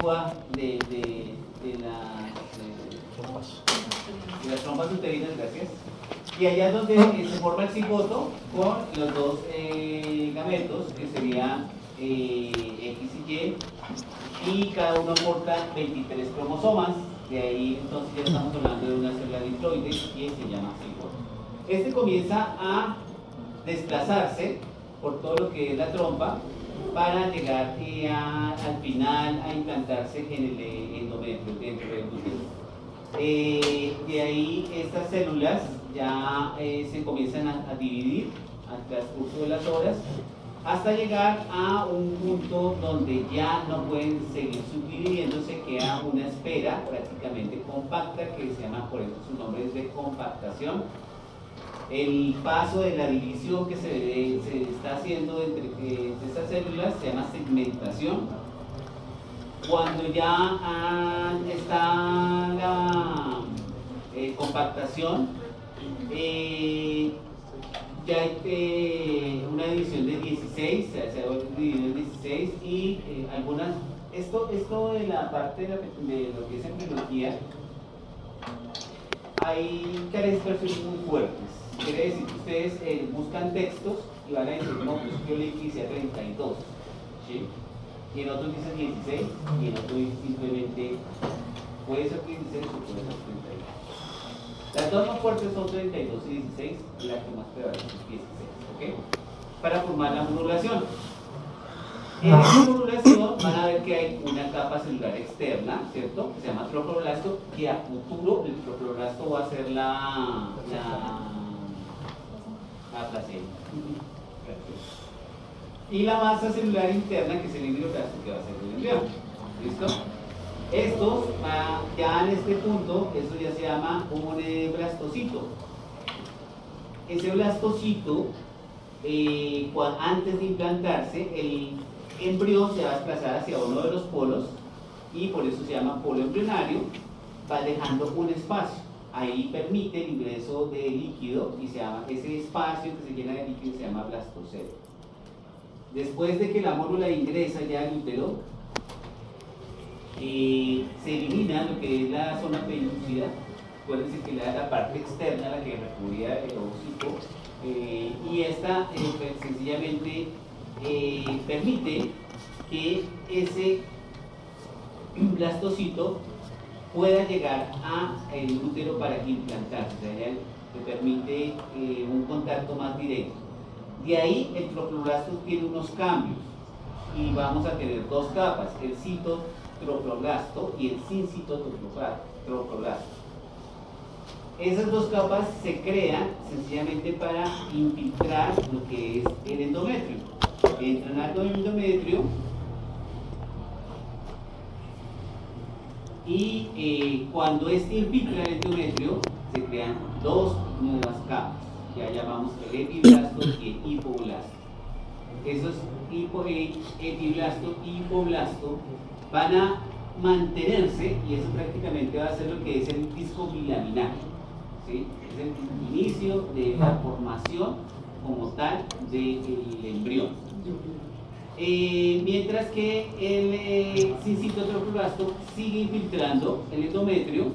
lengua de las trompas uterinas, gracias. Y allá es donde se forma el cigoto con los dos gametos, que serían X y Y, y cada uno aporta 23 cromosomas. De ahí entonces ya estamos hablando de una célula diploide que se llama cigoto. Este comienza a desplazarse por todo lo que es la trompa para llegar al final a implantarse en el endometrio, dentro del útero. De ahí estas células ya se comienzan a dividir al transcurso de las horas hasta llegar a un punto donde ya no pueden seguir subdividiéndose, queda una esfera prácticamente compacta que se llama, por eso su nombre es de compactación. El paso de la división que se está haciendo entre estas células se llama segmentación. Cuando ya está la compactación, ya hay una división de 16, se ha dividido en 16 y algunas, esto de la parte de lo que es embriología, hay carencias muy fuertes. Quiere decir que ustedes buscan textos y van a decir, no, pues yo leí que dice 32, ¿sí? Y en otros dice 16, y en otros simplemente puede ser 16 o puede ser 32. Las dos más fuertes son 32 y 16, y la que más prevalece es 16, ¿ok? Para formar la modulación. En esta modulación van a ver que hay una capa celular externa, ¿cierto? Que se llama troploblasto, que a futuro el troploblasto va a ser la placenta. Y la masa celular interna, que es el embrioblasto, que va a ser el embrión. ¿Listo? Estos, ya en este punto, eso ya se llama un blastocito. Ese blastocito, antes de implantarse, el embrión se va a desplazar hacia uno de los polos y por eso se llama polo embrionario, va dejando un espacio. Ahí permite el ingreso de líquido y se llama, ese espacio que se llena de líquido se llama blastocele. Después de que la mórula ingresa ya al útero, se elimina lo que es la zona pelúcida. Acuérdense que la parte externa, la que recubría el ovocito, y esta pues, sencillamente permite que ese blastocito pueda llegar al útero para implantarse, o sea, ya le permite un contacto más directo. De ahí el troploblasto tiene unos cambios y vamos a tener dos capas, el citotroploblasto y el sincitotroploblasto. Esas dos capas se crean sencillamente para infiltrar lo que es el endometrio. Entran al endometrio y cuando este infiltra el endometrio se crean dos nuevas capas. Ya llamamos el epiblasto y el hipoblasto. Esos epiblasto y hipoblasto van a mantenerse y eso prácticamente va a ser lo que es el disco bilaminar, ¿sí? Es el inicio de la formación como tal del embrión. Mientras que el sincitotroplasto sigue infiltrando el endometrio,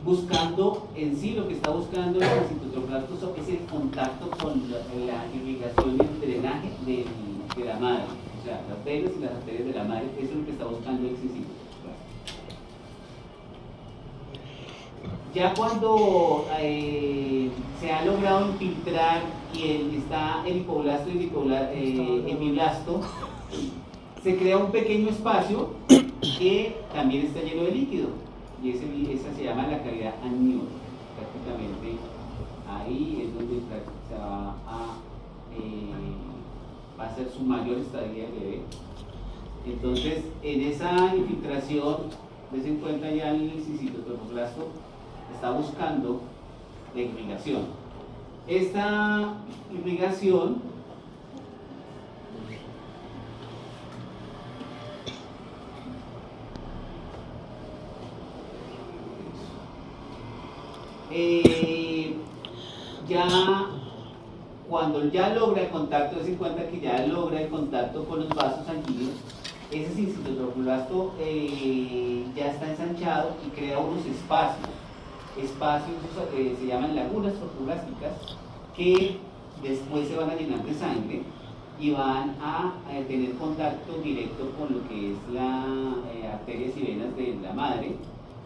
buscando en sí lo que está buscando el sincitotroplasto es el contacto con la irrigación y el drenaje de la madre, o sea, las venas y las arterias de la madre, eso es lo que está buscando el sincitotroplasto. Ya cuando se ha logrado infiltrar y está el hipoblasto y el epiblasto, se crea un pequeño espacio que también está lleno de líquido y esa se llama la cavidad amniótica. Prácticamente ahí es donde se va a hacer su mayor estadía el bebé. Entonces, en esa infiltración, des en cuenta ya el sincitotroplasto está buscando la irrigación. Esta irrigación ya cuando ya logra el contacto, des en cuenta que ya logra el contacto con los vasos sanguíneos, ese cintotrofoblasto ya está ensanchado y crea unos espacios se llaman lagunas trofoblásticas, que después se van a llenar de sangre y van a tener contacto directo con lo que es las arterias y venas de la madre,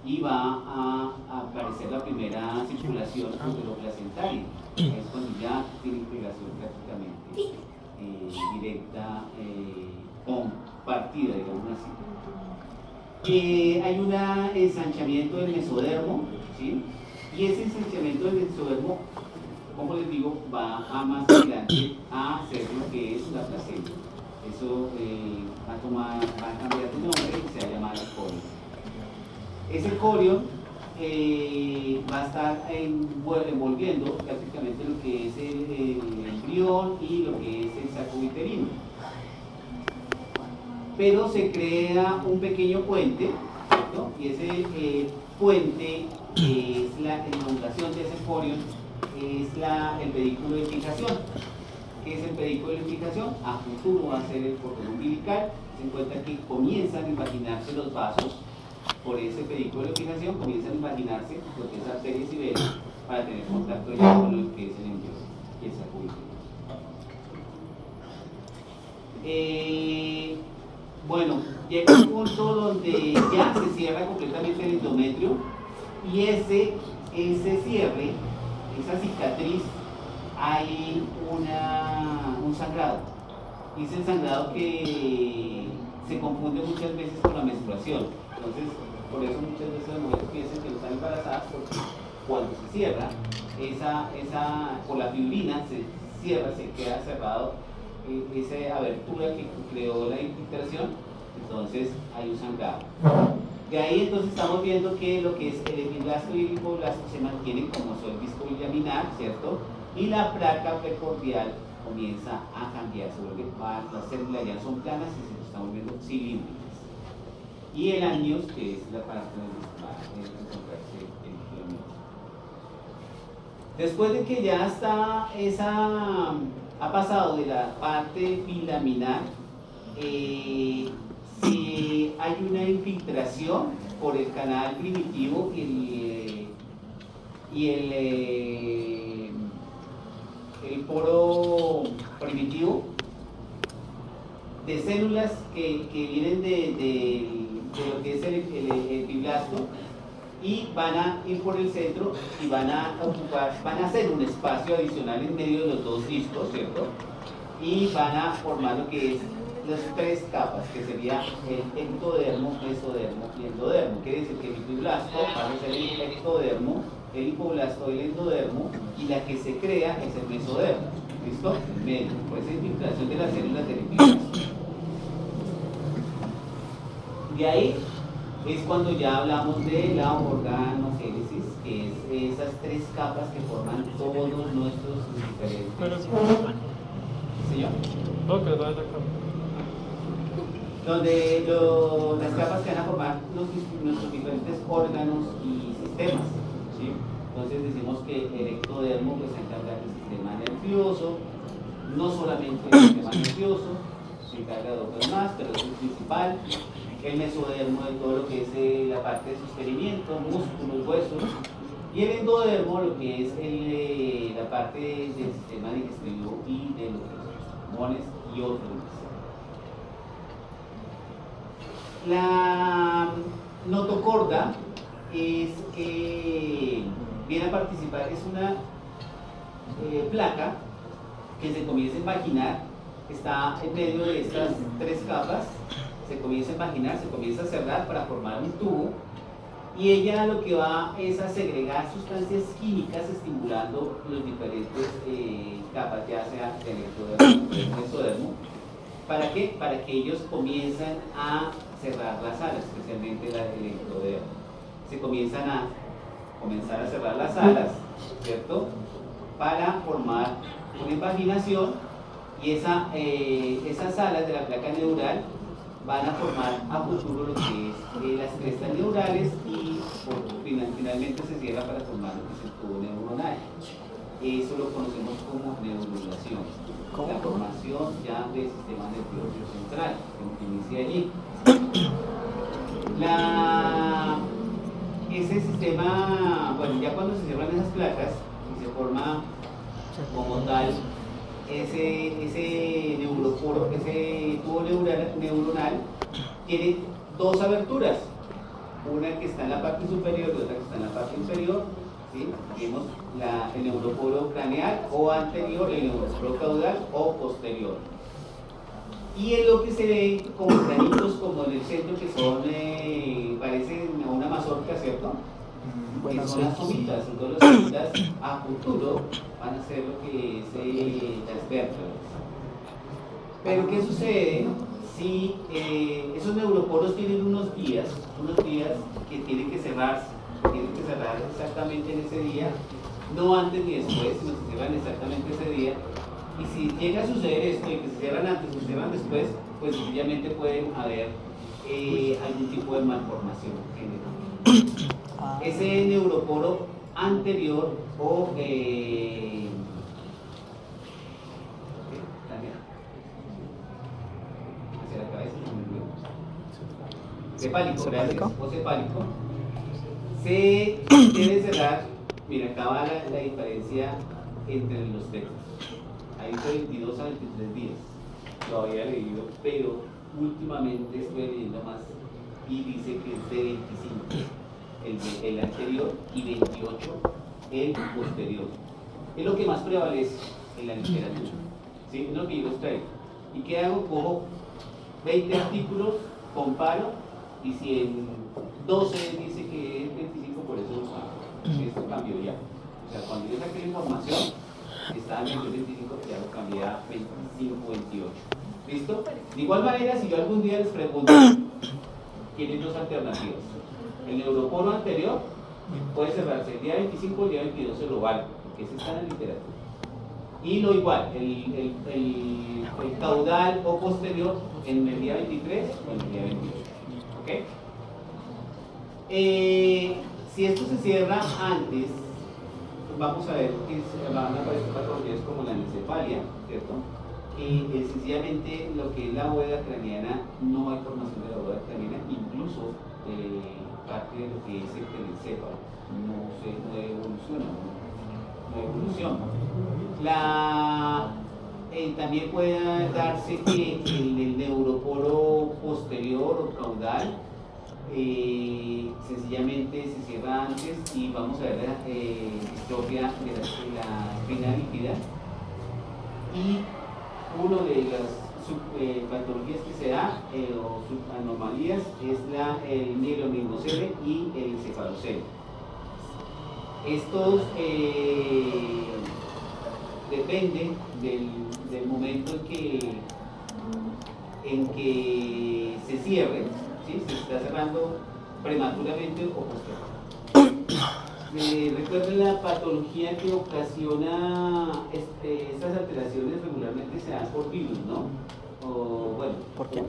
y va a aparecer la primera circulación uteroplacentaria. Es cuando ya tiene integración prácticamente directa, compartida, digamos así. Hay un ensanchamiento del mesodermo, ¿sí? Y ese ensanchamiento del mesodermo, como les digo, va a más adelante a ser lo que es la placenta. Eso va a cambiar de nombre y se va a llamar el corion. Ese corion va a estar envolviendo prácticamente lo que es el embrión y lo que es el saco uterino. Pero se crea un pequeño puente, ¿cierto? Y ese puente, es la elongación de ese corion, es el pedículo de fijación. ¿Qué es el pedículo de fijación? A futuro va a ser el cordón umbilical. Se encuentra que comienzan a imaginarse los vasos por ese pedículo de fijación, comienzan a imaginarse lo que es arterias y venas para tener contacto ya con lo que es el embrión y el saco uterino. Bueno, llega un punto donde ya se cierra completamente el endometrio, y ese cierre, esa cicatriz, hay un sangrado. Y es el sangrado que se confunde muchas veces con la menstruación. Entonces, por eso muchas veces las mujeres piensan que no están embarazadas, porque cuando se cierra, por la fibrina se cierra, se queda cerrado esa abertura que creó la infiltración, entonces hay un sangrado. De ahí entonces estamos viendo que lo que es el epiblasto y el hipoblasto se mantienen como son viscobilaminar, ¿cierto? Y la placa precordial comienza a cambiar, se vuelve, las células ya son planas y se están volviendo cilíndricas. Y el anios, que es la parte donde va a encontrarse el filamento. Después de que ya está ha pasado de la parte bilaminar, si hay una infiltración por el canal primitivo y el poro primitivo, de células que vienen de lo que es el epiblasto, y van a ir por el centro y van a hacer un espacio adicional en medio de los dos discos, ¿cierto? Y van a formar lo que es las tres capas, que sería el ectodermo, mesodermo y endodermo. Quiere decir que el epiblasto va a ser el ectodermo, el hipoblasto el endodermo, y la que se crea es el mesodermo. ¿Listo? En medio, por esa infiltración de las células del epiblasto. De ahí es cuando ya hablamos de la organogénesis, que es esas tres capas que forman todos nuestros diferentes. ¿Señor? Donde las capas que van a formar nuestros diferentes órganos y sistemas, ¿sí? Entonces decimos que el ectodermo pues, se encarga del sistema nervioso, no solamente del sistema nervioso, se encarga de otros más, pero es el principal. El mesodermo de todo lo que es la parte de sostenimiento, músculos, huesos, y el endodermo lo que es la parte del sistema digestivo y de los pulmones y otros. La notocorda viene a participar, es una placa que se comienza a imaginar, está en medio de estas tres capas, se comienza a imaginar, se comienza a cerrar para formar un tubo, y ella lo que va es a segregar sustancias químicas estimulando los diferentes capas, ya sea del ectodermo o del mesodermo. ¿Para qué? Para que ellos comiencen a cerrar las alas, especialmente la del ectodermo. Se comienzan a cerrar las alas, ¿cierto? Para formar una invaginación, y esas alas de la placa neural van a formar a futuro lo que es las crestas neurales, y finalmente se cierra para formar lo que es el tubo neuronal. Eso lo conocemos como neurulación, la formación ya del sistema nervioso central, en inicia allí. Ese sistema, bueno, ya cuando se cierran esas placas y se forma como tal ese neuroporo, ese tubo neuronal, tiene dos aberturas, una que está en la parte superior y otra que está en la parte inferior. ¿Sí? Vemos el neuroporo craneal o anterior, el neuroporo caudal o posterior. Y en lo que se ve como granitos como en el centro que son, parecen a una mazorca, ¿cierto? Que son las somitas, entonces las somitas a futuro van a ser lo que es las vértebras. Pero ¿qué sucede si esos neuroporos tienen unos días que tienen que cerrarse? Tienen que cerrar exactamente en ese día, no antes ni después, sino que se cierran exactamente ese día. Y si llega a suceder esto y que se cierran antes o se cierran después, pues sencillamente pueden haber algún tipo de malformación general. Ese neuroporo anterior o hacia la cabeza, cefálico, gracias, o cefálico, se debe cerrar. Mira, acá va la diferencia entre los textos. Ahí dice 22 a 23 días. Lo había leído, pero últimamente estoy leyendo más y dice que es de 25 el anterior y 28 el posterior. Es lo que más prevalece en la literatura. ¿Sí? Es lo que yo les traigo. ¿Y qué hago? Cojo 20 artículos, comparo, y si en 12 dice que es 25, por eso lo saco. Esto cambió ya. O sea, cuando yo saqué la información, estaba en el 25, ya lo cambié a 25, 28. ¿Listo? De igual manera, si yo algún día les pregunto, tienen dos alternativas. El neuroporo anterior puede cerrarse el día 25 o el día 22, se lo vale, porque ese está en la literatura. Y lo igual, el caudal o posterior en el día 23 o en el día 28. ¿Ok? Si esto se cierra antes, vamos a ver que van a aparecer patologías como la anencefalia, ¿cierto? Y sencillamente lo que es la bóveda craneana, no hay formación de la bóveda craneana, incluso parte de lo que es el encéfalo, no evoluciona, no evoluciona. También puede darse que el neuroporo posterior o caudal sencillamente se cierra antes y vamos a ver la distrofia de la espina líquida. Y una de las patologías que se da o subanomalías es el mielomeningocele y el encefalocele. Estos dependen del momento en que se cierre, ¿sí? Se está cerrando prematuramente o posteriormente. Recuerden, la patología que ocasiona estas alteraciones regularmente se dan por virus, ¿no? O bueno, ¿por qué?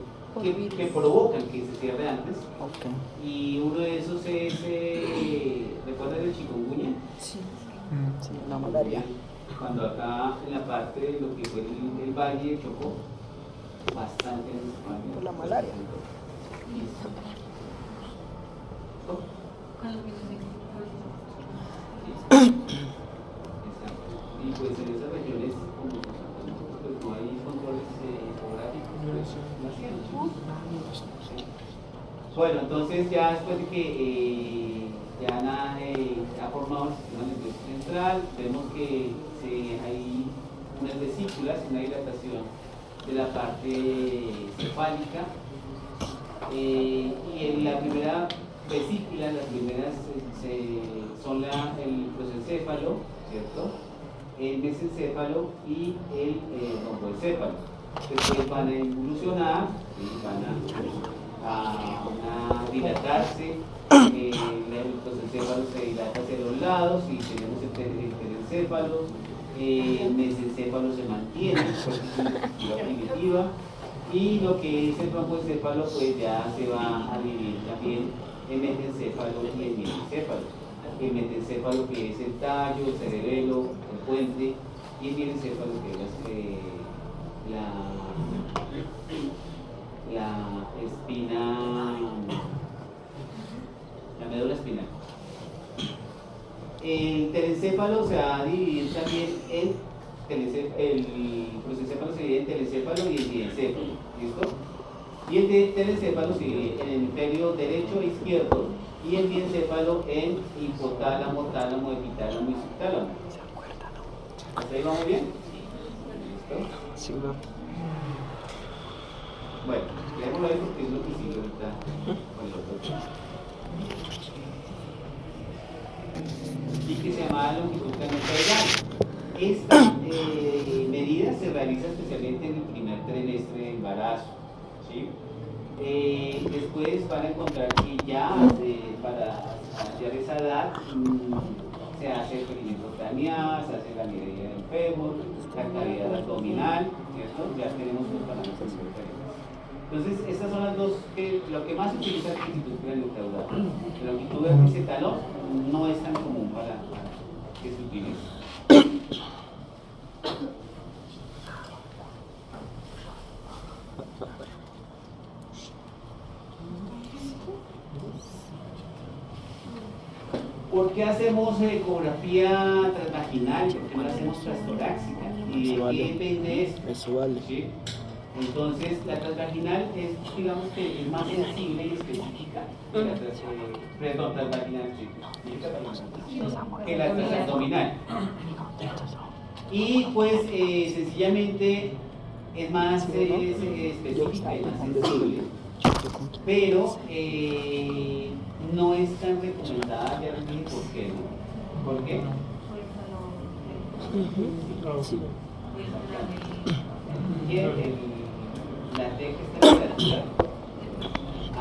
Que provocan que se cierre antes. Okay. Y uno de esos es, ¿recuerdan el chikungunya? Sí. Sí, la malaria. Cuando acá en la parte de lo que fue el valle de Chocó, bastante en España. Por la malaria. Y pues en esas regiones, como pues no hay controles geográficos, pues bueno, entonces ya después de que ya ha formado el sistema nervioso central, vemos que hay unas vesículas, una dilatación de la parte cefálica, y en la primera vesícula, las primeras son el prosencéfalo, ¿cierto? El mesencéfalo y el broncoencéfalo. Después van a evolucionar, van a dilatarse, el prosencéfalo se dilata hacia los lados y tenemos el terencéfalo, el mesencéfalo se mantiene, pues es una estructura primitiva, y lo que es el broncoencéfalo pues ya se va a dividir también en metencéfalo y el mielencéfalo. El metencéfalo que es el tallo, el cerebelo, el puente, y el mielencéfalo que es la telecéfalo se va a dividir también en el prosencéfalo se divide en telecéfalo y en diencéfalo, ¿listo? Y el de telecéfalo se divide en el hemisferio derecho e izquierdo y el diencéfalo en hipotálamo, tálamo, epitálamo y subtálamo. ¿Hasta ahí vamos bien? ¿Listo? Sí, no. Bueno, dejémoslo ahí porque es lo que sigue ahorita con el otro. Y que se llama longitud craniopelviana. Esta medida se realiza especialmente en el primer trimestre del embarazo, ¿sí? Después van a encontrar que ya para hallar esa edad se hace el perímetro craneal, se hace la medida del fémur, la cavidad abdominal, ¿cierto? Ya tenemos los parámetros diferentes. Entonces, estas son las dos que lo que más se utiliza es la longitud craniocaudal. La longitud vértice talón no es tan común para que se utilice. ¿Por qué hacemos ecografía transvaginal? ¿Por qué no la hacemos transtorácica? ¿Y de qué depende esto? Eso vale. ¿Sí? Entonces, la transvaginal es, digamos que es más sensible y específica que la transvaginal que la transabdominal. Y pues sencillamente es más específica y más sensible, pero no es tan recomendada, ya les dije por qué, ¿no? ¿Por qué? Sí. La T que está en la altura,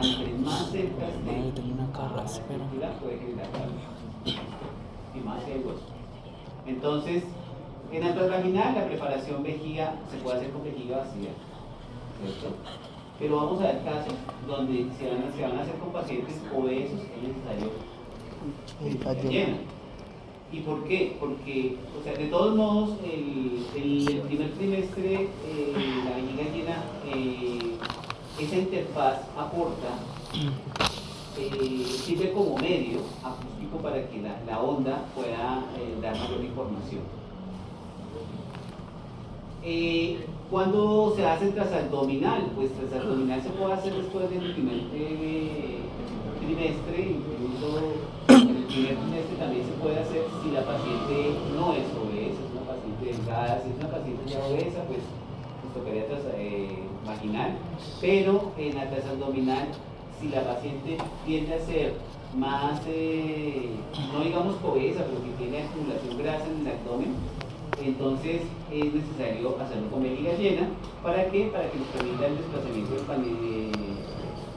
entre más cerca Madre, tengo una carras, pero... puede generar calor y más el hueso. Entonces, en la transvaginal la preparación vejiga se puede hacer con vejiga vacía, ¿cierto? Pero vamos a ver casos donde se van a hacer con pacientes obesos, es necesario vejiga llena. ¿Y por qué? Porque, o sea, de todos modos, el primer trimestre, la vejiga llena, esa interfaz aporta, sirve como medio acústico para que la onda pueda dar mayor información. ¿Cuándo se hace transabdominal? Pues transabdominal se puede hacer después del primer trimestre, incluso en el primer trimestre también se puede hacer si la paciente no es obesa, es una paciente delgada. Si es una paciente ya obesa, pues nos tocaría vaginal, pero en la transabdominal, si la paciente tiende a ser más, no digamos obesa, pero que tiene acumulación grasa en el abdomen, entonces es necesario hacerlo con vejiga llena. ¿Para qué? Para que nos permita el desplazamiento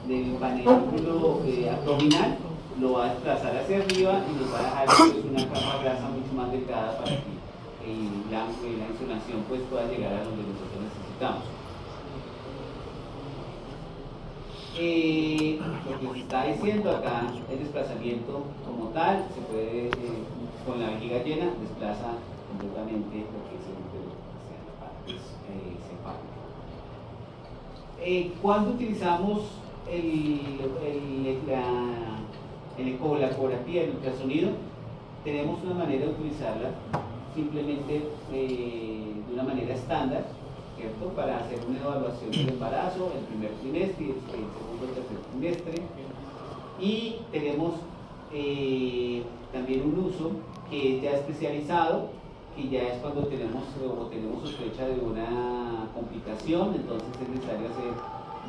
del panélulo abdominal, lo va a desplazar hacia arriba y nos va a dejar pues, una capa grasa mucho más delgada para que la insolación pues, pueda llegar a donde nosotros necesitamos. Lo que se está diciendo acá, el desplazamiento como tal, se puede, con la vejiga llena, desplaza completamente lo que es el útero hacia la parte cefálica. ¿Cuándo utilizamos la ecografía, el ultrasonido? Tenemos una manera de utilizarla simplemente de una manera estándar, ¿cierto? Para hacer una evaluación del embarazo, el primer trimestre, el segundo y tercer trimestre. Y tenemos también un uso que es ya especializado, que ya es cuando tenemos sospecha de una complicación, entonces es necesario hacer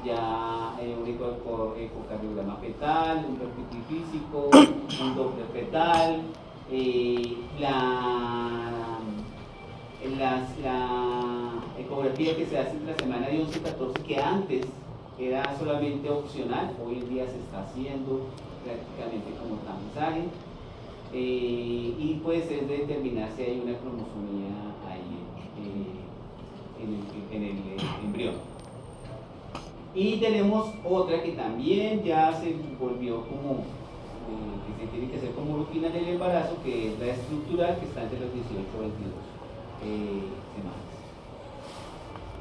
ya un ecocardiograma fetal, un perfil físico, un doppler fetal, la ecografía que se hace en la semana de 11-14, que antes era solamente opcional, hoy en día se está haciendo prácticamente como tamizaje, y pues es determinar si hay una cromosomía ahí en el embrión. Y tenemos otra que también ya se volvió como que se tiene que hacer como rutina en el embarazo, que es la estructural, que está entre los 18 y 22 semanas.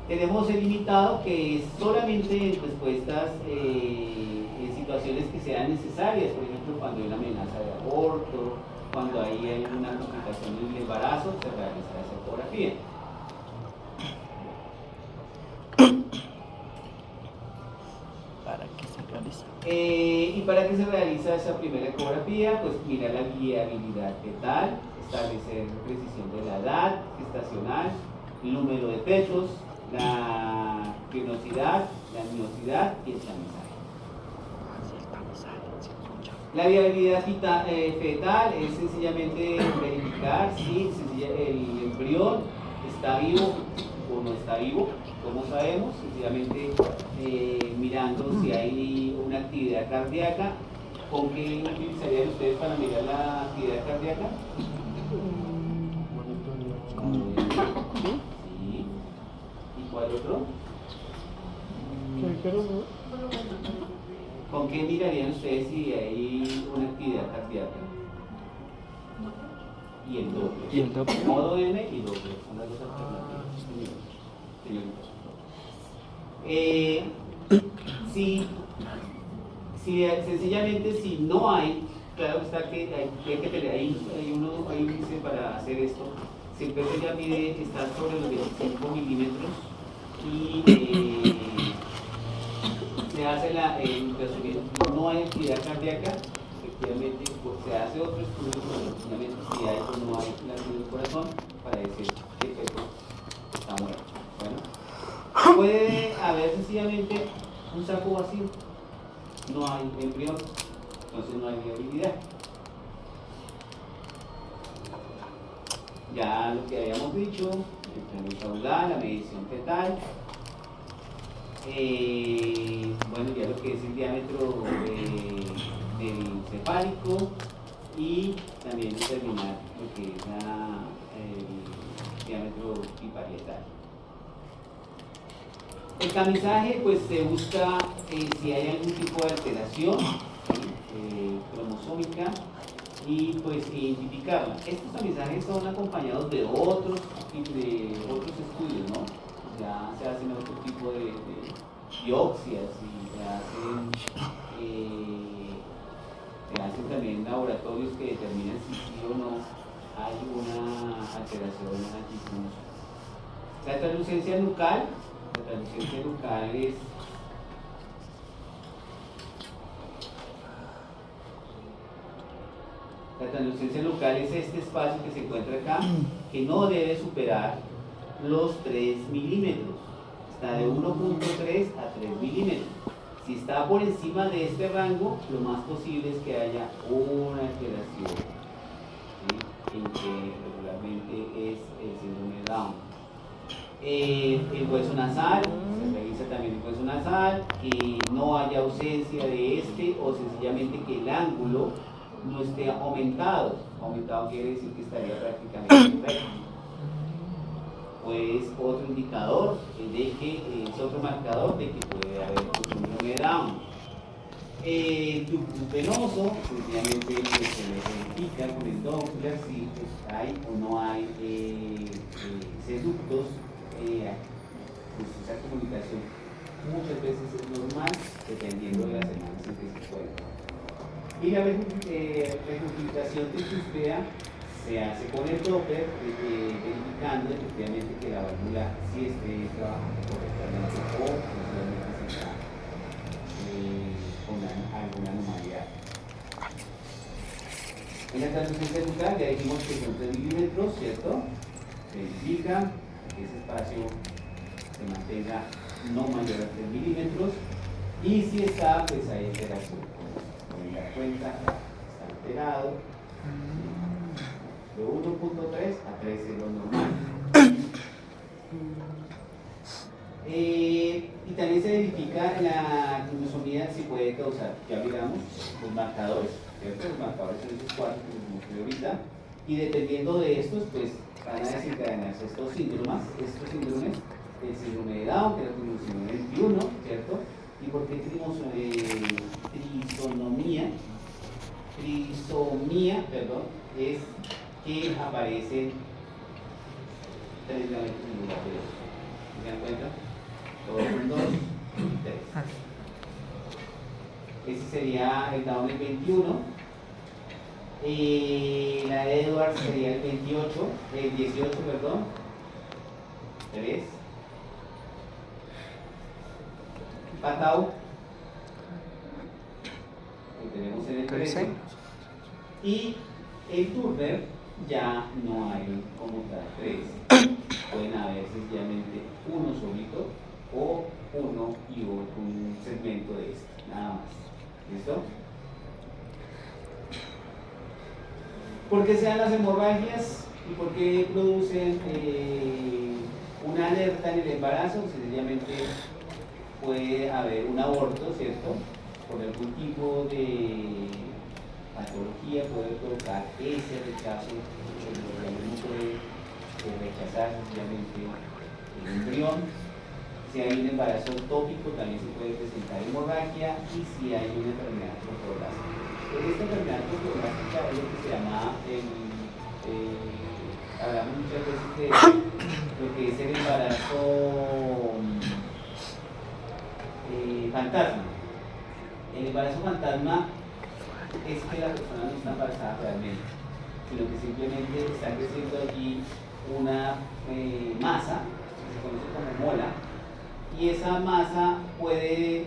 Tenemos el limitado, que es solamente en respuestas en situaciones que sean necesarias, por ejemplo cuando hay una amenaza de aborto, cuando hay una complicación en el embarazo, se realiza esa ecografía. ¿Para qué se realiza? ¿Y para qué se realiza esa primera ecografía? Pues mirar la viabilidad fetal, establecer precisión de la edad gestacional, el número de fetos, la crinosidad, la amniosidad y el tamizaje. La viabilidad fetal es sencillamente verificar si el embrión está vivo o no está vivo. ¿Cómo sabemos? Sencillamente mirando si hay una actividad cardíaca. ¿Con qué utilizarían ustedes para mirar la actividad cardíaca? Sí. ¿Y cuál otro? ¿Con qué mirarían ustedes si hay una actividad cardíaca? Y el Doppler. ¿Y el Doppler? Modo M y Doppler. Son las dos alternativas. Sencillamente si no hay, claro está que hay que tener, hay un índice para hacer esto. Si el peso ya mide, está sobre los 25 milímetros y se hace el ultrasonido, no hay actividad cardíaca, efectivamente pues, se hace otro estudio efectivamente si hay o no hay latido del corazón para decir que el peso está muerto. Bueno, puede haber sencillamente un saco vacío, no hay embrión, entonces no hay viabilidad. Ya lo que habíamos dicho, el tren caudal, la medición fetal. Bueno, ya lo que es el diámetro del cefálico y también determinar lo que es el diámetro biparietal. El tamizaje, pues se busca si hay algún tipo de alteración cromosómica y pues identificarla. Estos tamizajes son acompañados de otros estudios, ¿no? Ya se hacen otro tipo de biopsias y se hacen también laboratorios que determinan si sí o no hay una alteración en la disminución. La translucencia nucal es la translucencia nucal es este espacio que se encuentra acá, que no debe superar los 3 milímetros. Está de 1.3 a 3 milímetros. Si está por encima de este rango, lo más posible es que haya una alteración, ¿sí? En que regularmente es el síndrome de Down. El hueso nasal, se revisa también el hueso nasal, que no haya ausencia de este o sencillamente que el ángulo no esté aumentado. Aumentado quiere decir que estaría prácticamente recto. Pues otro indicador de que es otro marcador de que puede haber un síndrome de Down. El tubus venoso, sencillamente se le verifica con el Doppler si hay o no hay seductos. Pues esa comunicación muchas veces es normal dependiendo de las semanas en que se puede. Y la regurgitación de cúspida se hace con el Doppler, verificando efectivamente que la válvula sí esté trabajando correctamente o posiblemente se está con alguna anomalía. En la translucencia nucal ya dijimos que son 3 milímetros, ¿cierto? Se verifica que ese espacio se mantenga no mayor a 3 milímetros y si está, pues hay alteración. Pueden dar cuenta, está alterado de 1.3 a 3 es lo normal. Y también se verifica la cromosomía si puede causar, ya miramos los marcadores, ¿cierto? Los marcadores son esos 4 que les mostré ahorita, y dependiendo de estos, pues van a desencadenarse estos síndromes, el síndrome de Down, que es la cromosomía 21, ¿cierto? ¿Y por qué trisomía, perdón, es que aparecen 3 gametos en lugar de 2. ¿Se dan cuenta? 2 con 2, 3. Ese sería el Down 21. La de Edwards sería el 28, el 18, perdón. 3. Patau, que tenemos en el 13. Y el Turner ya no hay como tal 3. Pueden haber sencillamente uno solito o uno y otro, un segmento de este, nada más. ¿Listo? ¿Por qué se dan las hemorragias y por qué producen una alerta en el embarazo? Sencillamente puede haber un aborto, ¿cierto? Por algún tipo de patología puede provocar ese rechazo, el organismo puede rechazar sencillamente el embrión. Si hay un embarazo ectópico también se puede presentar hemorragia, y si hay una enfermedad protoplásmica. Esta enfermedad protoplásmica es lo que se llama, hablamos muchas veces de lo que es el embarazo fantasma. El embarazo fantasma es que la persona no está embarazada realmente, sino que simplemente está creciendo allí una masa, que se conoce como mola, y esa masa puede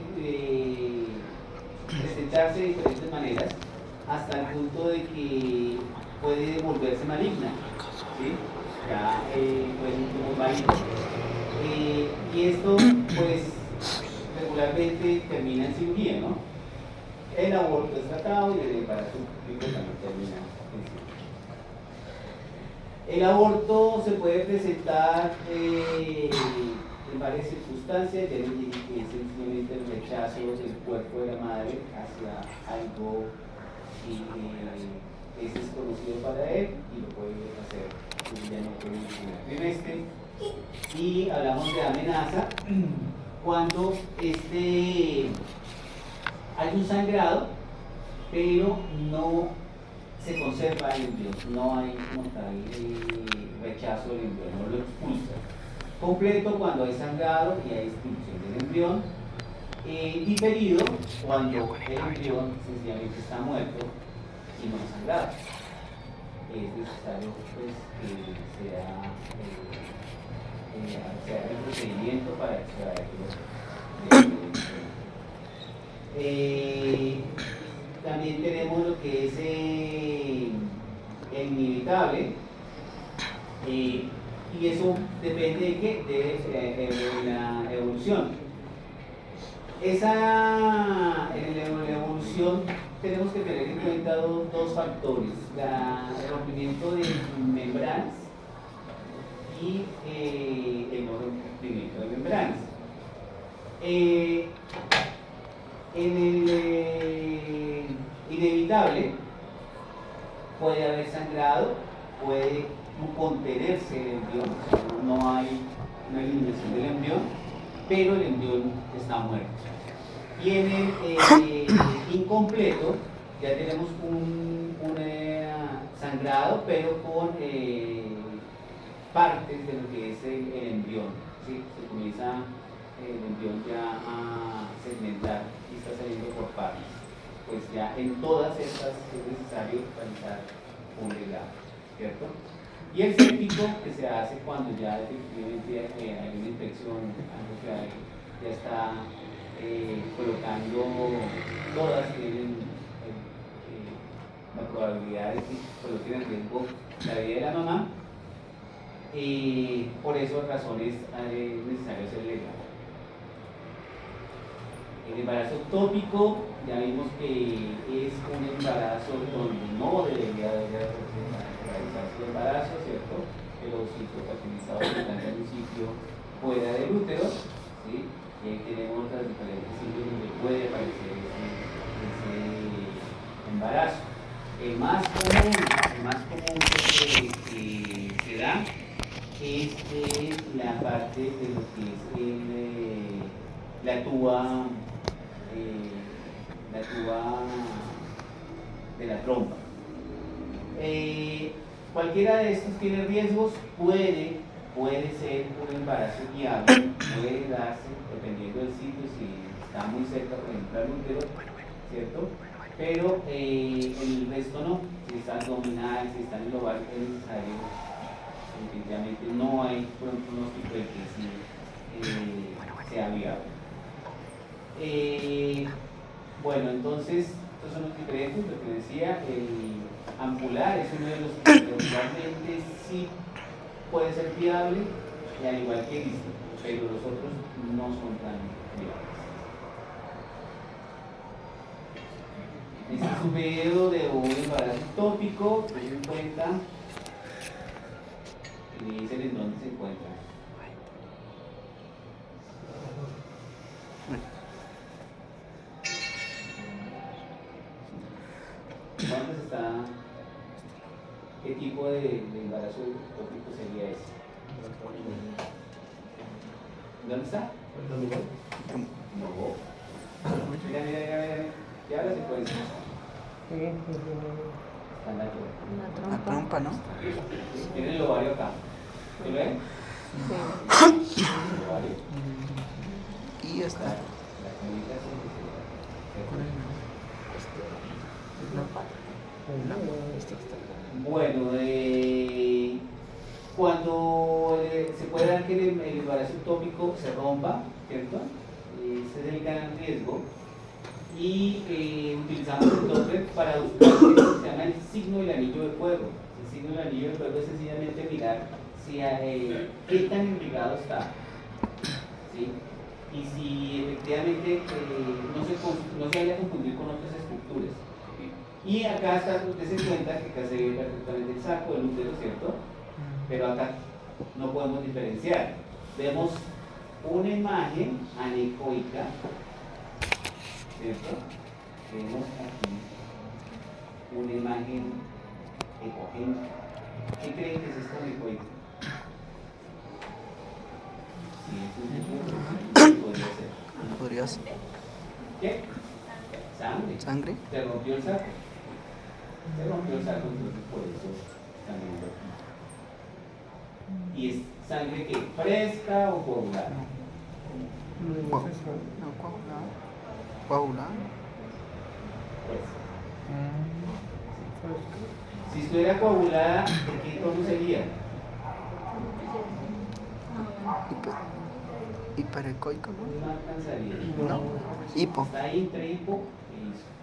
estrecharse de diferentes maneras hasta el punto de que puede volverse maligna, ¿sí? Ya puede ser como maligno. Y esto pues regularmente termina en cirugía, ¿no? El aborto es tratado y el embarazo también termina en cirugía. El aborto se puede presentar en varias circunstancias, ya les dije que es sencillamente el rechazo del cuerpo de la madre hacia algo que es desconocido para él y lo puede hacer, ya no puede ir en el trimestre. Y hablamos de amenaza cuando hay un sangrado, pero no se conserva el embrión, no hay como tal rechazo del embrión, no lo expulsa. Completo cuando hay sangrado y hay expulsión del embrión. Diferido cuando el embrión sencillamente está muerto y no ha sangrado. Es necesario pues, que se haga el procedimiento para extraerlo. También tenemos lo que es el inevitable, y eso depende de qué, de la evolución. En la evolución tenemos que tener en cuenta dos factores: el rompimiento de membranas y el no rompimiento de membranas. En el inevitable puede haber sangrado, puede contenerse el embrión, no hay una eliminación del embrión, pero el embrión está muerto. Y en el incompleto ya tenemos un sangrado, pero con partes de lo que es el embrión, ¿sí? Se comienza el embrión ya a segmentar y está saliendo por partes. Pues ya en todas estas es necesario realizar un legado, ¿cierto? Y el séptico que se hace cuando ya efectivamente hay una infección, algo que ya está colocando, todas tienen la probabilidad de que coloquen en riesgo la vida de la mamá, y por esas razones es necesario hacer el legado. El embarazo ectópico, ya vimos que es un embarazo donde no debería realizarse el embarazo, ¿cierto? Que los citofertilizados están en un sitio fuera del útero, ¿sí? Y ahí tenemos los diferentes sitios donde puede aparecer ese embarazo. El más común que se da es la parte de lo que es la tuba de la trompa. Cualquiera de estos tiene riesgos, puede ser un embarazo viable, puede darse dependiendo del sitio, si está muy cerca, por ejemplo, al útero, ¿cierto? pero el resto no. Si está abdominal, si está en el ovario, es necesario. Definitivamente no hay pronóstico de que sí sea viable. Bueno, entonces, estos son los diferentes. Lo que decía, el ampular es uno de los que regularmente sí puede ser viable, y al igual que el ISTE, pero los otros no son tan viables. Este es un video de un embarazo tópico, ten en cuenta, y me dicen en dónde se encuentra. ¿Cuántos está? ¿Qué tipo de embarazo tópico sería ese? ¿Dónde está? No. Mira. Ya la secuencia. Está en la trompa. La trompa, ¿no? Tiene el ovario acá. ¿Se lo ven? Sí. El ovario. Y está. La comida Bueno, cuando se puede dar que el embarazo tópico se rompa, ¿cierto? Ese es el gran riesgo. Y utilizamos el Doppler para buscar lo que se llama el signo del anillo de fuego. El signo del anillo de fuego es sencillamente mirar si qué tan irrigado está, ¿sí? Y si efectivamente no se vaya a confundir con otras estructuras. Y acá está, des en cuenta que acá se ve perfectamente el saco, el útero, ¿cierto? Pero acá no podemos diferenciar. Vemos una imagen anecoica, ¿cierto? Vemos aquí una imagen ecogénica. ¿Qué creen que es esto anecoica? Sí, es un podría ser. Podría ser. ¿Qué? Sangre. ¿Sangre? Se rompió el saco. Se rompió el saco, entonces por eso también lo aquí. ¿Y es sangre que fresca o coagulada? No, coagulada. ¿Coagulada? Fresca. Si estuviera coagulada, ¿de qué tono sería? Hiperecoico, ¿no? No alcanzaría. No. Hipo. Está ahí entre hipo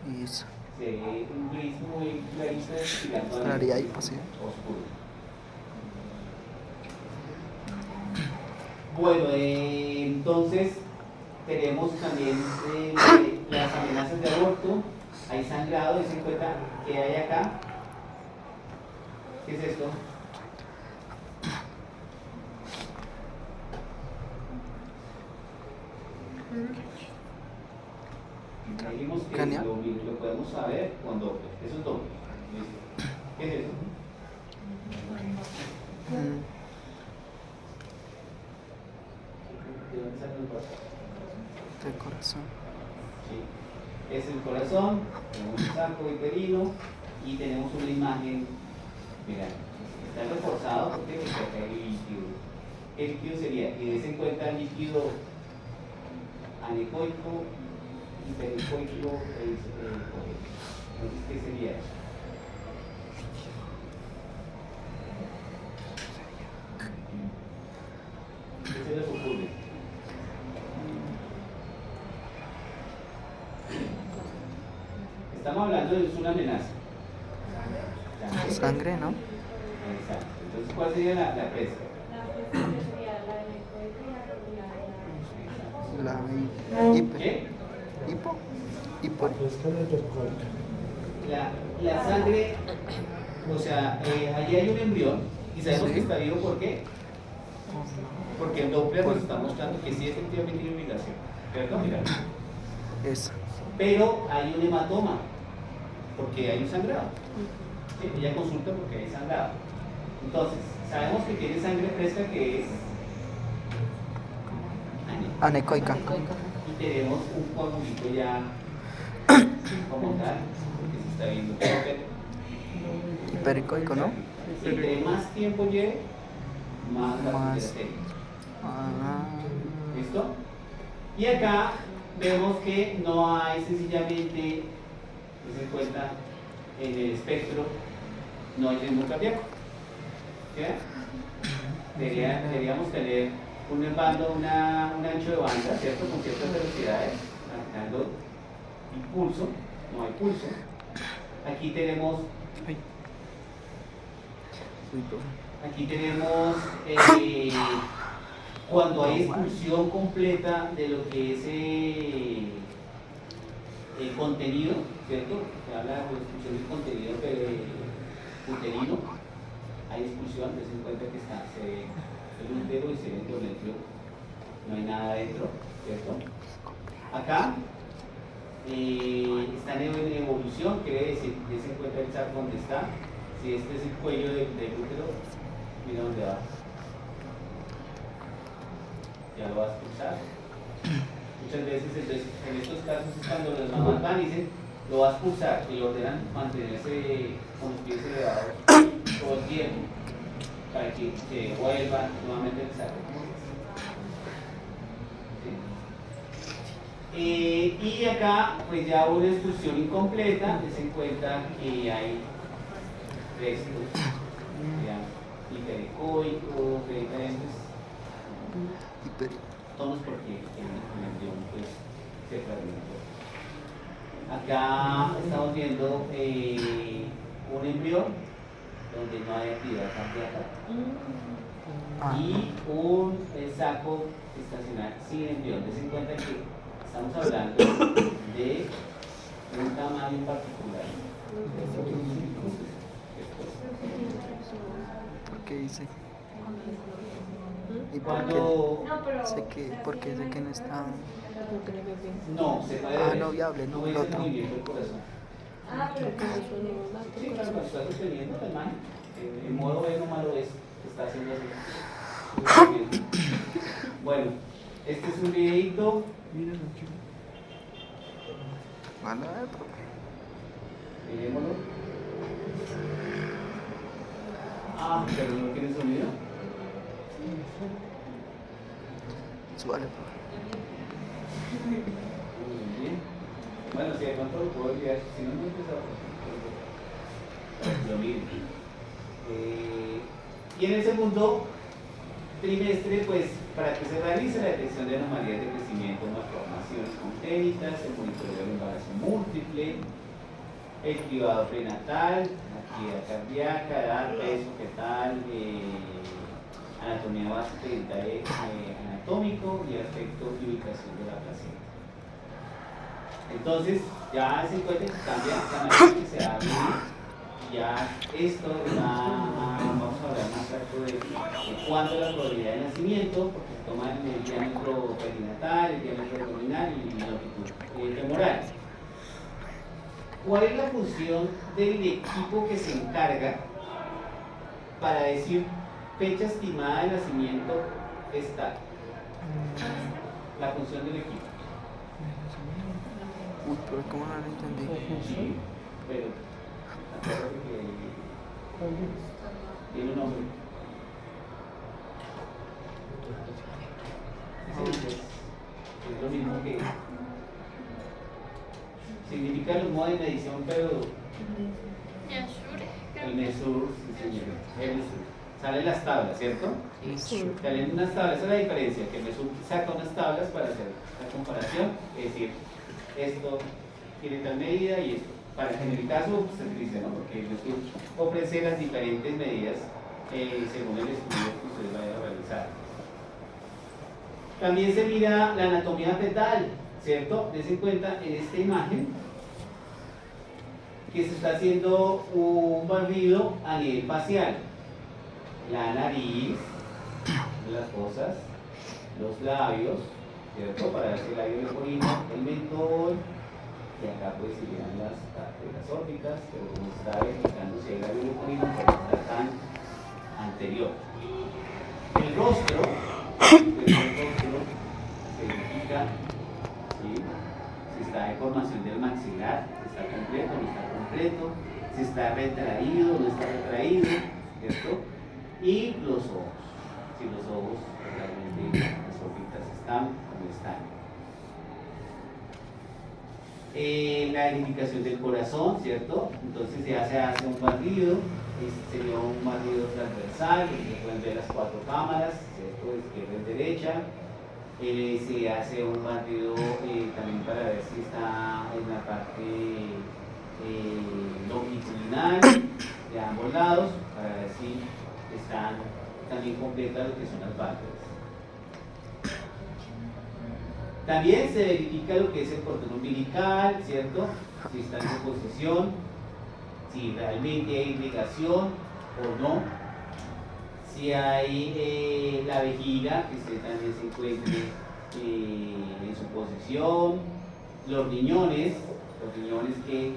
y Eso. se ve un gris muy clarito tirando a Estaría hipo, sí. oscuro. Bueno, entonces tenemos también las amenazas de aborto. Hay sangrado, des en cuenta que hay acá. ¿Qué es esto? Dijimos que lo podemos saber con Doppler. Eso es Doppler. ¿Qué es eso? ¿De dónde sale el corazón? Del corazón. Sí. Es el corazón, tenemos un saco uterino y tenemos una imagen. Mira, está reforzado porque acá hay líquido. ¿Qué líquido sería? Y des en cuenta líquido anecoico, hiperecoico e hiperecoico. Entonces, ¿qué sería eso? ¿Qué se les ocurre? Estamos hablando de una amenaza. Sangre, ¿no? Exacto. Entonces, ¿cuál sería la pesca? ¿Qué? Hipo. Hipo. La sangre, o sea, allí hay un embrión y sabemos Sí. que está vivo, ¿por qué? Porque el Doppler nos está mostrando que sí efectivamente hay irrigación, ¿cierto? Mira. Eso. Pero hay un hematoma, porque hay un sangrado. ¿Sí? Ella consulta porque hay sangrado. Entonces, sabemos que tiene sangre fresca que es Anecoica. y tenemos un coagulito ya como tal, porque se está viendo que Hiperecoico, ¿no? entre más tiempo lleve, más la Más. sería. Ah. ¿Listo? Y acá vemos que no hay sencillamente Ten en cuenta, en el espectro no hay ritmo cardíaco. ¿Sí? Deberíamos tener un bando, un ancho de banda, ¿cierto? Con ciertas velocidades, marcando impulso, no hay pulso. Aquí tenemos cuando hay expulsión completa de lo que es el contenido, ¿cierto? Se habla de expulsión del contenido uterino, hay expulsión, ten en cuenta que se ve el útero y se ve el endometrio, no hay nada adentro, ¿cierto? Acá está en evolución, quiere decir, des en cuenta el saco donde está. Si este es el cuello del útero, mira dónde va. Ya lo vas a expulsar. Muchas veces, entonces, en estos casos es cuando las mamás van y dicen, lo vas a expulsar, y lo ordenan mantenerse con los pies elevados todo el tiempo, para que se vuelva nuevamente el saco. Y acá, pues ya una expulsión incompleta, des en cuenta que hay restos, hiperecoicos, de diferentes tonos, porque el embrión pues se fragmentó. Acá estamos viendo un embrión donde no hay actividad cardíaca y un saco estacional sin embrión. Des en cuenta que estamos hablando de un tamaño en particular. ¿Por qué dice? ¿Y Cuando por qué sé que no está? no se puede ver, no viable, no es el el otro. movimiento del corazón. Sí, claro, cuando está sosteniendo la imagen, en modo B nomás lo ves, está haciendo así. Bueno, este es un videito. Mirémoslo. Pero no tiene sonido. Súbale. Muy bien. Bueno, si de pronto lo puedo olvidar, si no, no empezamos. Lo miren. Y en el segundo trimestre, pues, para que se realice la detección de anomalías de crecimiento, malformaciones congénitas, el monitoreo del embarazo múltiple, el cribado prenatal, actividad cardíaca, edad, peso fetal, anatomía básica y detalle anatómico y aspecto y ubicación de la placenta. Entonces, ya se encuentra que cambia la manera que se abre. Ya esto vamos a hablar más rato de cuánto es la probabilidad de nacimiento, porque se toma el diámetro perinatal, el diámetro abdominal y la longitud femoral. ¿Cuál es la función del equipo que se encarga para decir fecha estimada de nacimiento está? La función del equipo. Uy, pero ¿cómo no lo entendí? Sí, pero acuérdate que tiene un nombre. Es lo mismo que significa los modos de medición, pero el mesur, sí señor, el mesur. Salen las tablas, ¿cierto? Sí. Salen unas tablas, esa es la diferencia, que el mesur saca unas tablas para hacer la comparación, es decir, esto tiene tal medida y esto. Para que en el caso se utilice, ¿no? Porque el mesur ofrece las diferentes medidas según el estudio que usted vaya a realizar. También se mira la anatomía fetal, ¿cierto? Des en cuenta en esta imagen que se está haciendo un barrido a nivel facial. La nariz, las fosas, los labios, ¿cierto? Para ver si el labio leporino, el mentón, y acá pues irían las ópticas, pero como se está verificando si el labio leporino pues está tan anterior. El rostro, se verifica si está en formación del maxilar, si está completo, no está completo, si está retraído, no está retraído, ¿cierto? Y los ojos, si los ojos realmente las órbitas están como están. La identificación del corazón, ¿cierto? Entonces ya se hace un barrido, sería un barrido transversal, se pueden ver las 4 cámaras, ¿cierto? Izquierda y derecha. Se hace un barrido también para ver si está en la parte longitudinal de ambos lados, para ver si están también completas lo que son las válvulas. También se verifica lo que es el cordón umbilical, ¿cierto? Si está en su posición, si realmente hay irrigación o no, si hay la vejiga, que también se encuentre en su posición, los riñones que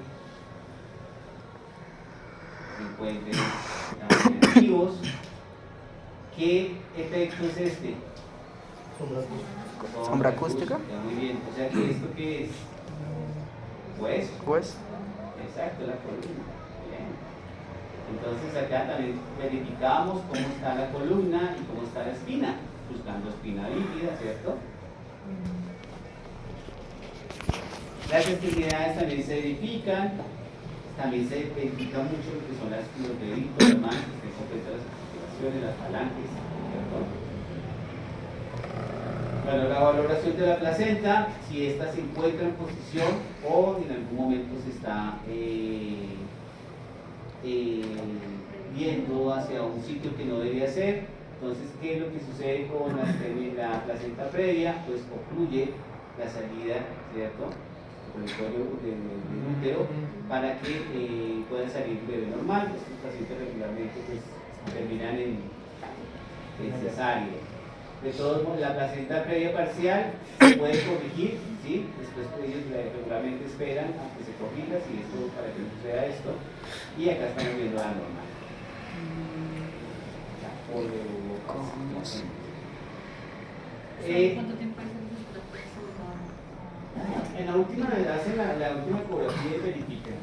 se encuentren también activos. ¿Qué efecto es este? ¿Sombra acústica? Muy bien, o sea que esto que es hueso. Pues, Exacto, la columna. Bien. Entonces acá también verificamos cómo está la columna y cómo está la espina, buscando espina bífida, ¿cierto? Las extremidades también se verifican, también se verifica mucho lo que son los deditos, las manos, que estén completas las articulaciones, las falanges, ¿cierto? Bueno, la valoración de la placenta, si ésta se encuentra en posición o en algún momento se está viendo hacia un sitio que no debía ser. Entonces, ¿qué es lo que sucede con la placenta previa? Pues ocluye la salida, ¿cierto?, del útero para que pueda salir el bebé normal. Estos pacientes regularmente pues, terminan en cesárea. De todos modos, la placenta previa parcial se puede corregir, ¿sí? Después ellos regularmente esperan a que se corrija, si esto, para que no suceda esto, y acá estamos viendo la normal. ¿Cuánto tiempo es el En la última, hacen la última ecografía y verifican.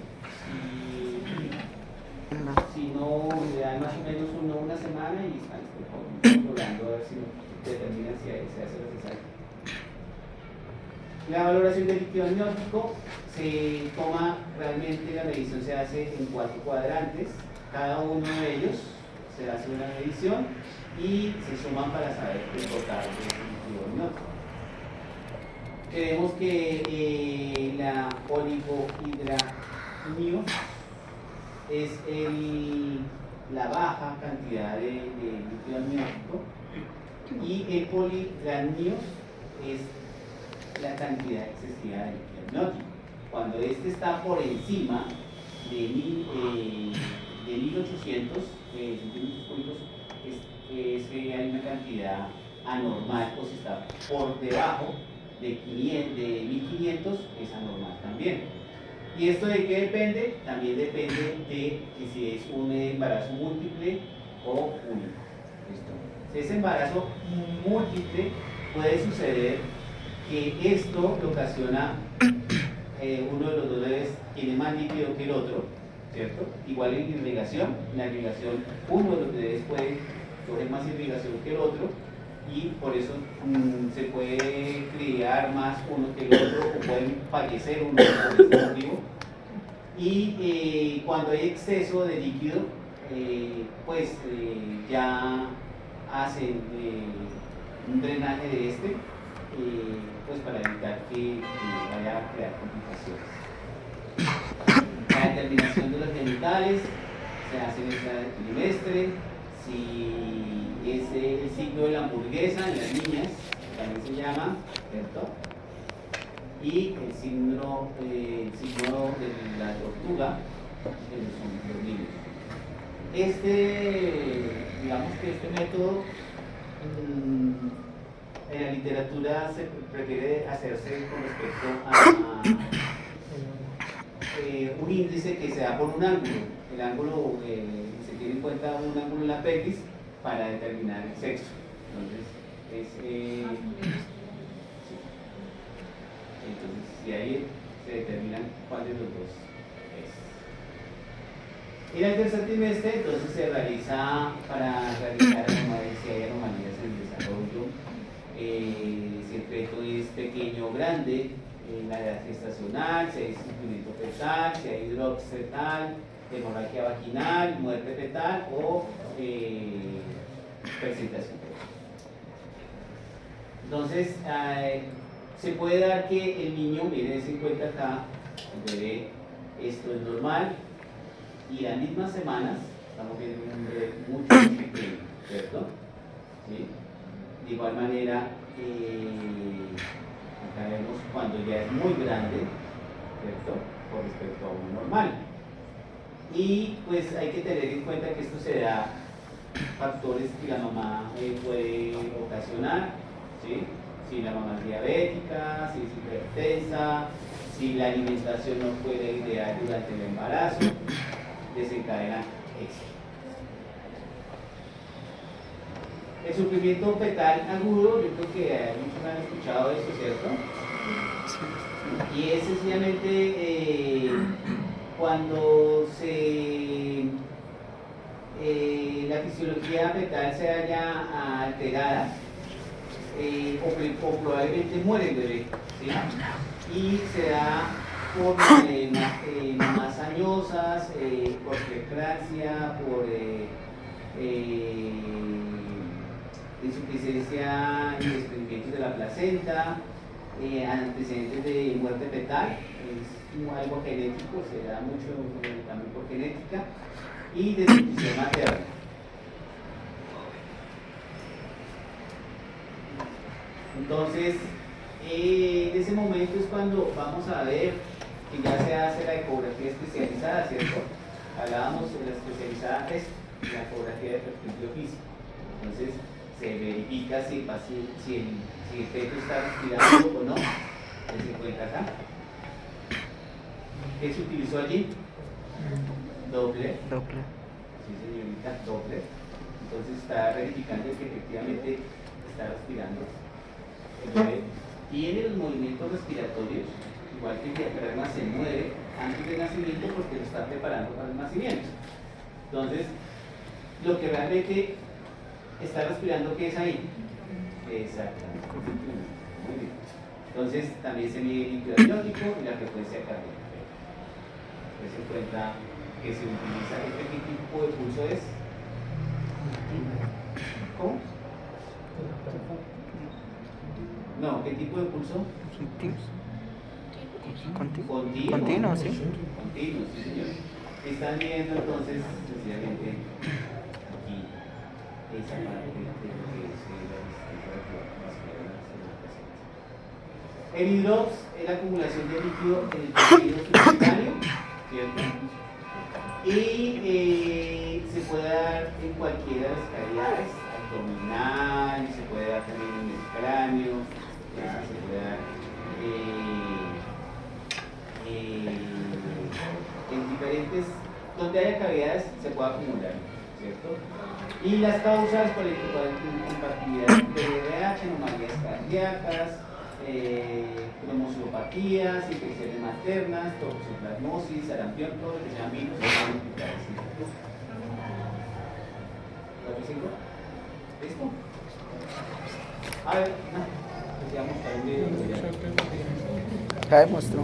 Si no, le dan más o menos una semana y están controlando a ver si determinan si se hace necesario. La valoración del líquido amniótico se toma, realmente la medición se hace en 4 cuadrantes, cada uno de ellos se hace una medición y se suman para saber el total del líquido amniótico. Creemos que la oligohidramnios es la baja cantidad de líquido amniótico y el polidramnios es la cantidad excesiva de líquido amniótico. Cuando este está por encima de 1800 centímetros cúbicos, es que hay una cantidad anormal, o si está por debajo de 1500 es anormal también. ¿Y esto de qué depende? También depende de que si es un embarazo múltiple o único. ¿Listo? Si es embarazo múltiple, puede suceder que esto lo ocasiona uno de los dos bebés tiene más líquido que el otro, ¿cierto? Igual en irrigación, la irrigación, uno de los bebés puede coger más irrigación que el otro y por eso se puede criar más uno que el otro o pueden fallecer uno por este motivo. Y cuando hay exceso de líquido, pues ya hacen un drenaje de este, pues para evitar que vaya a crear complicaciones. La determinación de los genitales se hace en este trimestre. Si es el signo de la hamburguesa en las niñas, también se llama, ¿cierto? Y el signo de la tortuga en los niños. Digamos que este método en la literatura se prefiere hacerse con respecto a un índice que se da por un ángulo. El ángulo se tiene en cuenta un ángulo en la pelvis para determinar el sexo. Entonces, sí. Entonces, si ahí se determinan cuál de los dos es. En el tercer trimestre, entonces se realiza para realizar si hay anomalías en el desarrollo, si el feto es pequeño o grande, la edad gestacional, si hay sufrimiento fetal, si hay drops fetal, hemorragia vaginal, muerte fetal o presentación fetal. Entonces, se puede dar que el niño, miren, se encuentra acá, el bebé, esto es normal, y las mismas semanas, estamos viendo un bebé mucho más pequeño, ¿cierto? ¿Sí? De igual manera, acá vemos cuando ya es muy grande, ¿cierto? Con respecto a uno normal. Y pues hay que tener en cuenta que esto se da factores que la mamá puede ocasionar, ¿sí? Si la mamá es diabética, si es hipertensa, si la alimentación no fue ideal durante el embarazo, desencadena esto. El sufrimiento fetal agudo, yo creo que muchos han escuchado esto, ¿cierto? Y es sencillamente cuando la fisiología fetal se haya alterada o probablemente muere el bebé, ¿sí? Y se da por mamás añosas, por preeclampsia, por insuficiencia y desprendimientos de la placenta, antecedentes de muerte fetal, es algo genético, se da mucho también por genética, y desnutrición materna. Entonces, en ese momento es cuando vamos a ver que ya se hace la ecografía especializada, ¿cierto? Hablábamos de la especializada es la ecografía de perfil físico. Entonces, se verifica si el feto está respirando o no. Se encuentra acá. ¿Qué se utilizó allí? Doppler. Sí, señorita, Doppler. Entonces está verificando que efectivamente está respirando el bebé. Tiene los movimientos respiratorios, igual que el diafragma se mueve antes del nacimiento porque lo está preparando para el nacimiento. Entonces, lo que realmente está respirando, ¿qué es ahí? Exactamente. Muy bien. Entonces, también se mide el líquido amniótico y la frecuencia cardíaca. Se encuentra que se utiliza, ¿qué tipo de pulso es? ¿Cómo? No, ¿qué tipo de pulso? Continuo, sí. Continuo, sí, señor. Están viendo entonces, sencillamente, aquí, esa parte de lo que es la distancia. El hidrops es la acumulación de líquido en el tejido subcutáneo, ¿cierto? Y se puede dar en cualquiera de las cavidades, abdominal, se puede dar también en el cráneo, ¿ya? Se puede dar en diferentes, donde haya cavidades se puede acumular, ¿cierto? Y las causas por incompatibilidad de VIH, anomalías cardíacas, cromocitopatías, infecciones maternas, toxoplasmosis, sarampión, todo lo que sea virus, ¿listo? A ver, no, decíamos para un video. Ya demostró.